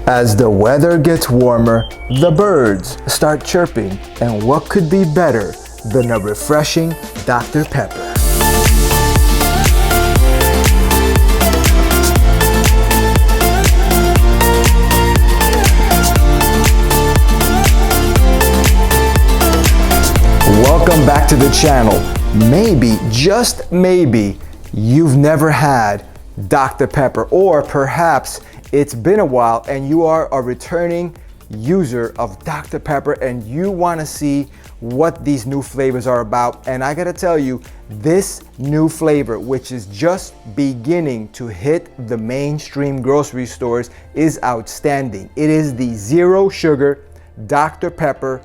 As the weather gets warmer, the birds start chirping, and what could be better than a refreshing Dr. Pepper? Welcome back to the channel. Maybe, just maybe, you've never had Dr. Pepper, or perhaps it's been a while and you are a returning user of Dr. Pepper and you want to see what these new flavors are about. And I gotta tell you, this new flavor, which is just beginning to hit the mainstream grocery stores, is outstanding. It is the zero sugar Dr. Pepper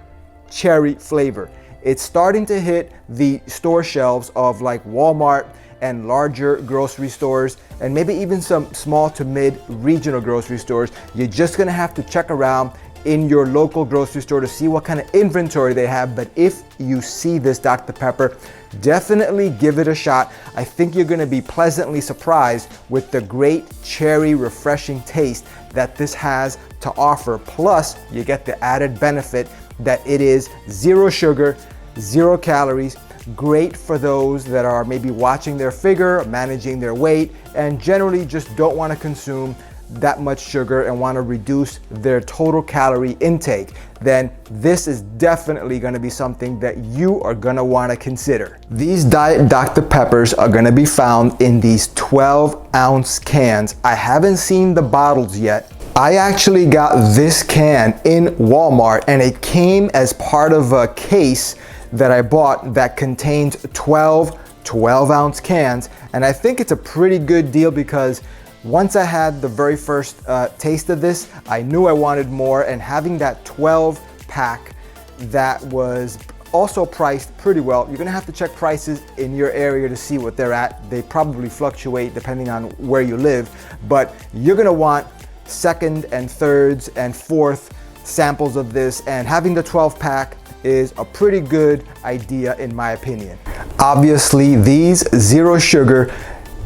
cherry flavor. It's starting to hit the store shelves of like Walmart and larger grocery stores, and maybe even some small to mid regional grocery stores. You're just gonna have to check around in your local grocery store to see what kind of inventory they have. But if you see this Dr. Pepper, definitely give it a shot. I think you're gonna be pleasantly surprised with the great cherry refreshing taste that this has to offer. Plus, you get the added benefit that it is zero sugar, 0 calories, great for those that are maybe watching their figure, managing their weight, and generally just don't want to consume that much sugar and want to reduce their total calorie intake. Then this is definitely going to be something that you are going to want to consider. These Diet Dr. Peppers are going to be found in these 12-ounce cans. I haven't seen the bottles yet. I actually got this can in Walmart, and it came as part of a case that I bought that contained 12-ounce cans. And I think it's a pretty good deal because once I had the very first taste of this, I knew I wanted more, and having that 12 pack that was also priced pretty well. You're gonna have to check prices in your area to see what they're at. They probably fluctuate depending on where you live, but you're gonna want second and thirds and fourth samples of this, and having the 12 pack is a pretty good idea in my opinion. Obviously, these zero sugar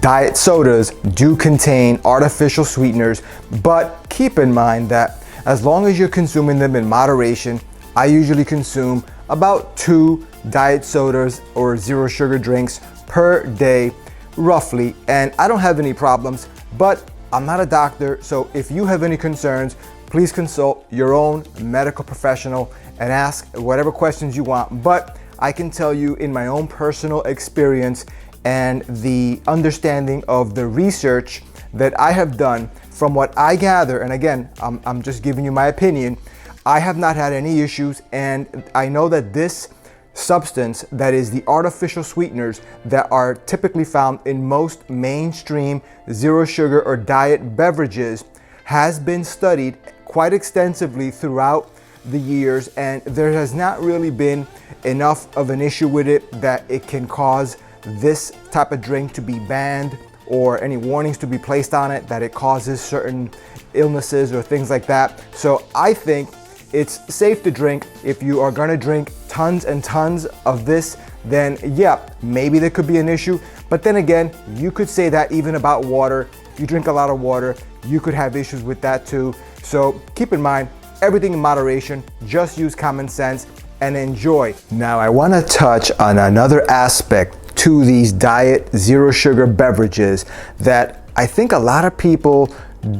diet sodas do contain artificial sweeteners, but keep in mind that as long as you're consuming them in moderation, I usually consume about 2 diet sodas or zero sugar drinks per day, roughly, and I don't have any problems. But I'm not a doctor, so if you have any concerns, please consult your own medical professional and ask whatever questions you want. But I can tell you in my own personal experience and the understanding of the research that I have done, from what I gather, and again, I'm just giving you my opinion, I have not had any issues, and I know that this substance, that is the artificial sweeteners that are typically found in most mainstream zero sugar or diet beverages, has been studied quite extensively throughout the years, and there has not really been enough of an issue with it that it can cause this type of drink to be banned, or any warnings to be placed on it that it causes certain illnesses or things like that. So I think it's safe to drink. If you are gonna drink tons and tons of this, then yeah, maybe there could be an issue. But then again, you could say that even about water. If you drink a lot of water, you could have issues with that too. So keep in mind, everything in moderation, just use common sense and enjoy. Now I wanna touch on another aspect to these diet zero sugar beverages that I think a lot of people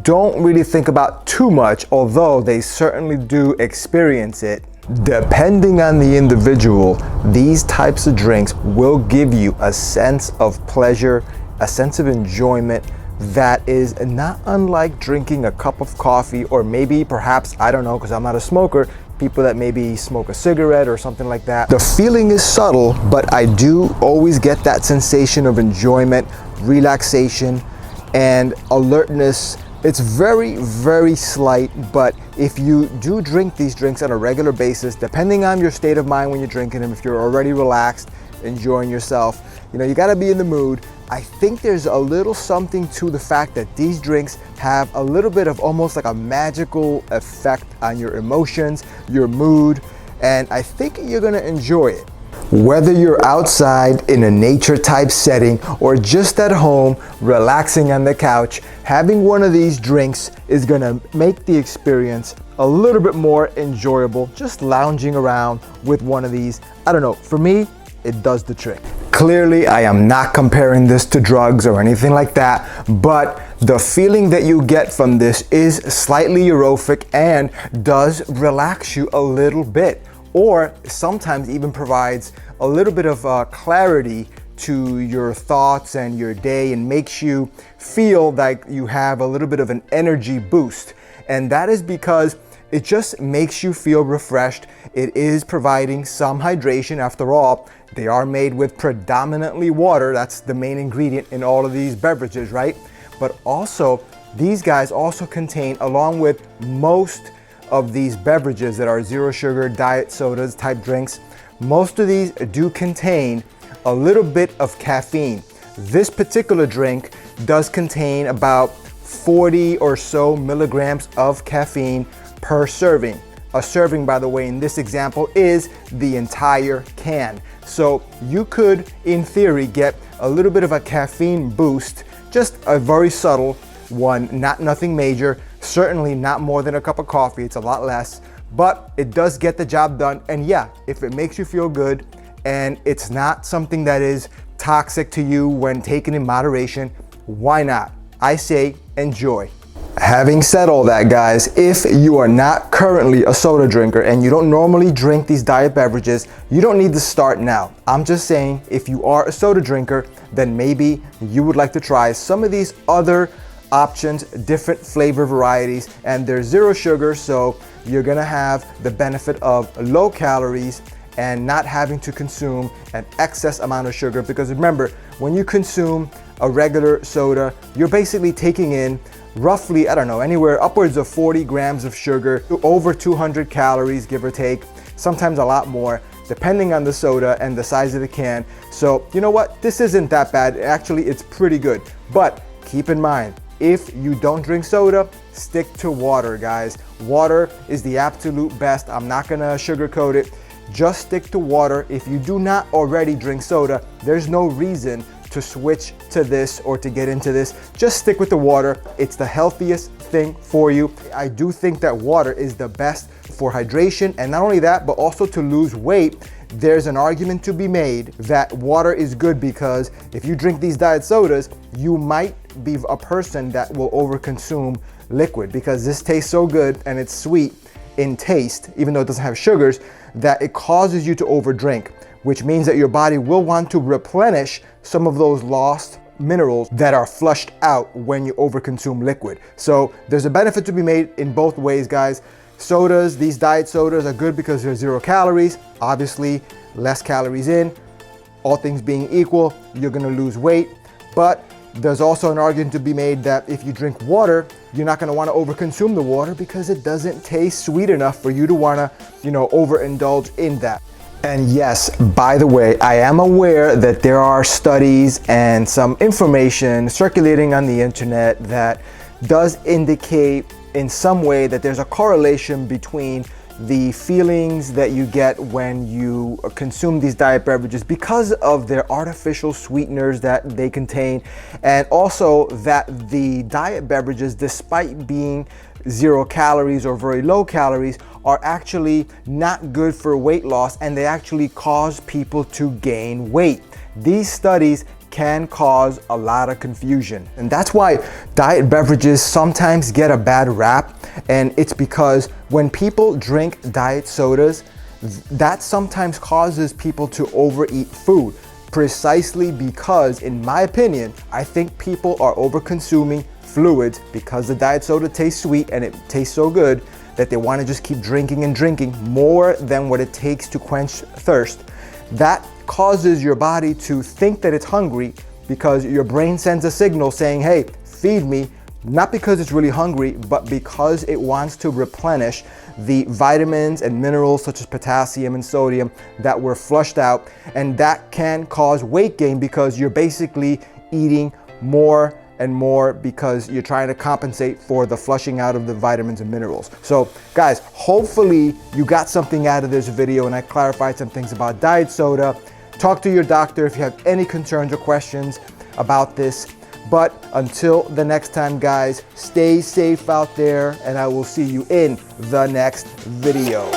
don't really think about too much, although they certainly do experience it. Depending on the individual, these types of drinks will give you a sense of pleasure, a sense of enjoyment that is not unlike drinking a cup of coffee, or maybe perhaps, I don't know, because I'm not a smoker, people that maybe smoke a cigarette or something like that. The feeling is subtle, but I do always get that sensation of enjoyment, relaxation, and alertness. It's very, very slight, but if you do drink these drinks on a regular basis, depending on your state of mind when you're drinking them, if you're already relaxed, enjoying yourself, you gotta be in the mood. I think there's a little something to the fact that these drinks have a little bit of almost like a magical effect on your emotions, your mood, and I think you're gonna enjoy it. Whether you're outside in a nature type setting or just at home relaxing on the couch, having one of these drinks is gonna make the experience a little bit more enjoyable, just lounging around with one of these. I don't know, for me, it does the trick. Clearly, I am not comparing this to drugs or anything like that, but the feeling that you get from this is slightly euphoric and does relax you a little bit, or sometimes even provides a little bit of clarity to your thoughts and your day and makes you feel like you have a little bit of an energy boost. And that is because it just makes you feel refreshed. It is providing some hydration. After all, they are made with predominantly water. That's the main ingredient in all of these beverages, right? But also, these guys also contain, along with most of these beverages that are zero sugar, diet sodas type drinks, most of these do contain a little bit of caffeine. This particular drink does contain about 40 or so milligrams of caffeine per serving. A serving, by the way, in this example is the entire can. So you could, in theory, get a little bit of a caffeine boost, just a very subtle one, nothing major, certainly not more than a cup of coffee, it's a lot less, but it does get the job done. And yeah, if it makes you feel good and it's not something that is toxic to you when taken in moderation, why not? I say enjoy. Having said all that, guys, if you are not currently a soda drinker and you don't normally drink these diet beverages, you don't need to start now. I'm just saying, if you are a soda drinker, then maybe you would like to try some of these other options, different flavor varieties, and they're zero sugar, so you're gonna have the benefit of low calories and not having to consume an excess amount of sugar. Because remember, when you consume a regular soda, you're basically taking in roughly, I don't know, anywhere upwards of 40 grams of sugar, over 200 calories, give or take, sometimes a lot more, depending on the soda and the size of the can. So you know what, this isn't that bad. Actually, it's pretty good. But keep in mind, if you don't drink soda, stick to water, guys. Water is the absolute best. I'm not gonna sugarcoat it. Just stick to water. If you do not already drink soda, there's no reason to switch to this or to get into this. Just stick with the water. It's the healthiest thing for you. I do think that water is the best for hydration, and not only that, but also to lose weight. There's an argument to be made that water is good, because if you drink these diet sodas, you might be a person that will overconsume liquid, because this tastes so good and it's sweet in taste, even though it doesn't have sugars, that it causes you to overdrink, which means that your body will want to replenish some of those lost minerals that are flushed out when you overconsume liquid. So there's a benefit to be made in both ways, guys. Sodas, these diet sodas are good because they're 0 calories. Obviously, less calories in. All things being equal, you're gonna lose weight. But there's also an argument to be made that if you drink water, you're not gonna wanna overconsume the water because it doesn't taste sweet enough for you to wanna, overindulge in that. And yes, by the way, I am aware that there are studies and some information circulating on the internet that does indicate in some way that there's a correlation between the feelings that you get when you consume these diet beverages because of their artificial sweeteners that they contain, and also that the diet beverages, despite being 0 calories or very low calories, are actually not good for weight loss, and they actually cause people to gain weight. These studies can cause a lot of confusion, and that's why diet beverages sometimes get a bad rap. And it's because when people drink diet sodas, that sometimes causes people to overeat food, precisely because, in my opinion, I think people are over consuming fluids because the diet soda tastes sweet and it tastes so good that they want to just keep drinking and drinking more than what it takes to quench thirst. That causes your body to think that it's hungry because your brain sends a signal saying, hey, feed me, not because it's really hungry, but because it wants to replenish the vitamins and minerals such as potassium and sodium that were flushed out. And that can cause weight gain because you're basically eating more and more because you're trying to compensate for the flushing out of the vitamins and minerals. So guys, hopefully you got something out of this video and I clarified some things about diet soda. Talk to your doctor if you have any concerns or questions about this. But until the next time, guys, stay safe out there and I will see you in the next video.